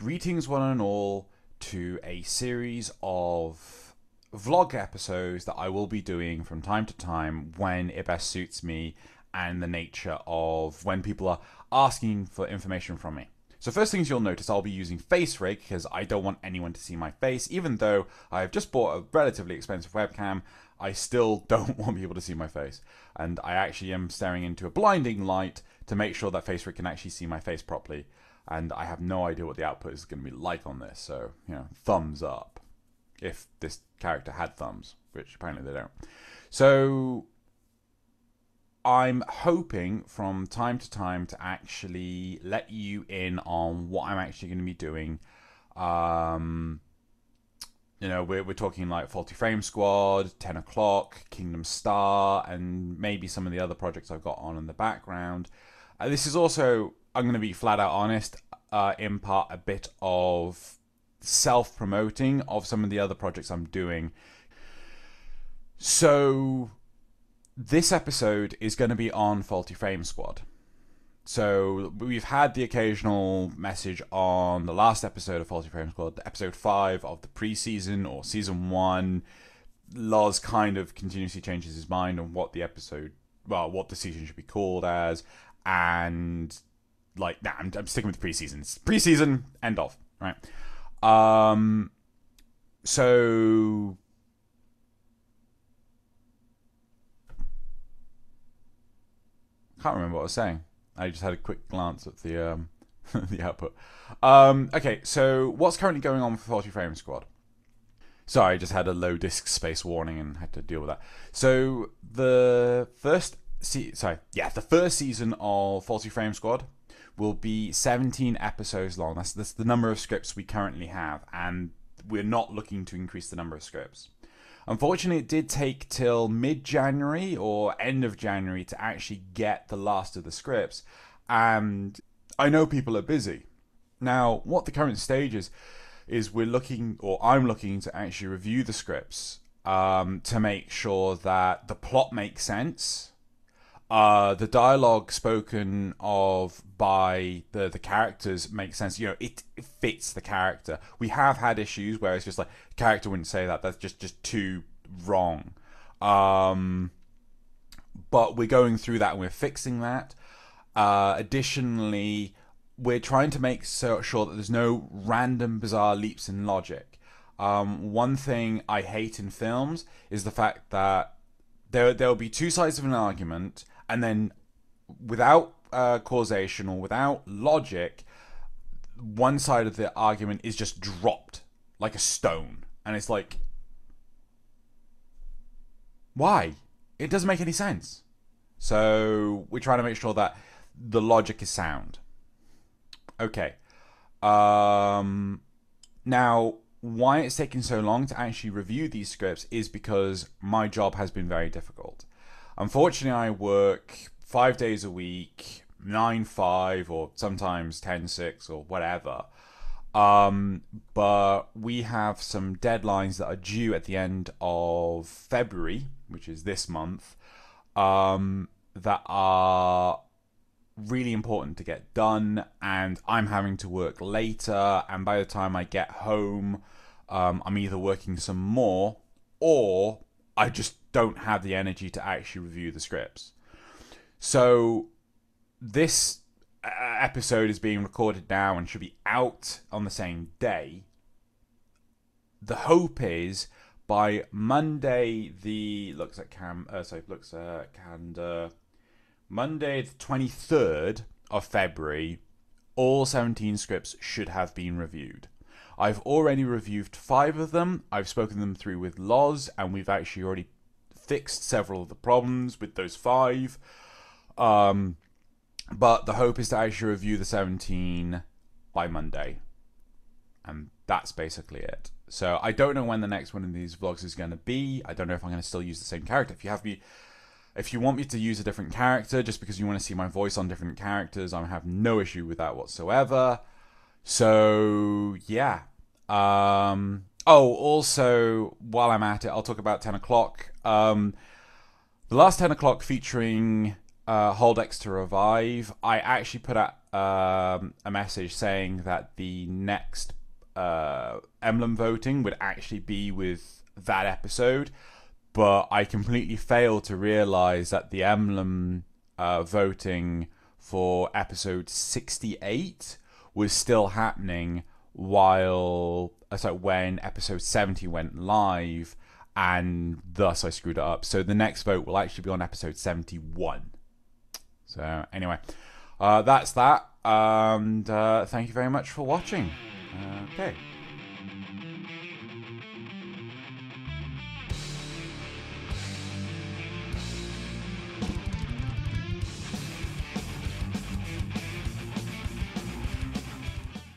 Greetings, one and all, to a series of vlog episodes that I will be doing from time to time when it best suits me and the nature of when people are asking for information from me. So first things you'll notice, I'll be using Facerig because I don't want anyone to see my face. Even though I've just bought a relatively expensive webcam, I still don't want people to see my face. And I actually am staring into a blinding light to make sure that Facerig can actually see my face properly. And I have no idea what the output is going to be like on this. So, thumbs up. If this character had thumbs, which apparently they don't. So, I'm hoping from time to time to actually let you in on what I'm actually going to be doing. We're talking like Faulty Frame Squad, 10 o'clock, Kingdom Star, and maybe some of the other projects I've got on in the background. This is also, I'm going to be flat out honest, in part a bit of self-promoting of some of the other projects I'm doing. So this episode is going to be on Faulty Frame Squad. So we've had the occasional message on the last episode of Faulty Frame Squad, episode 5 of the pre-season or season 1. Loz kind of continuously changes his mind on what the season should be called as, and I'm sticking with pre-season. Pre-season, end of, right? So can't remember what I was saying. I just had a quick glance at the the output. Okay, so what's currently going on for Faulty Frame Squad? Sorry, I just had a low disk space warning and had to deal with that. So the first season of Faulty Frame Squad will be 17 episodes long. That's the number of scripts we currently have, and we're not looking to increase the number of scripts. Unfortunately, it did take till mid-January or end of January to actually get the last of the scripts, and I know people are busy. Now, what the current stage is I'm looking to actually review the scripts to make sure that the plot makes sense. The dialogue spoken of by the characters makes sense. It fits the character. We have had issues where it's just like, character wouldn't say that. That's just too wrong. But we're going through that and we're fixing that. Additionally, we're trying to make sure that there's no random bizarre leaps in logic. One thing I hate in films is the fact that there'll be two sides of an argument, and then without causation or without logic, one side of the argument is just dropped like a stone. And it's like, why? It doesn't make any sense. So we're trying to make sure that the logic is sound. Okay. Now, why it's taking so long to actually review these scripts is because my job has been very difficult. Unfortunately, I work 5 days a week, 9-5, or sometimes 10-6, or whatever. But we have some deadlines that are due at the end of February, which is this month, that are really important to get done, and I'm having to work later, and by the time I get home, I'm either working some more, or I just don't have the energy to actually review the scripts. So this episode is being recorded now and should be out on the same day. The hope is by Monday Monday the 23rd of February, all 17 scripts should have been reviewed. I've already reviewed 5 of them. I've spoken them through with Loz, and we've actually already fixed several of the problems with those 5. But the hope is to actually review the 17 by Monday. And that's basically it. So I don't know when the next one of these vlogs is going to be. I don't know if I'm going to still use the same character. If you want me to use a different character just because you want to see my voice on different characters, I have no issue with that whatsoever. So, yeah. Also, while I'm at it, I'll talk about 10 o'clock. The last 10 o'clock featuring Hold X to Revive, I actually put out a message saying that the next emblem voting would actually be with that episode, but I completely failed to realize that the emblem voting for episode 68 was still happening when episode 70 went live, and thus I screwed it up. So the next vote will actually be on episode 71. So anyway, that's that. And thank you very much for watching. Okay.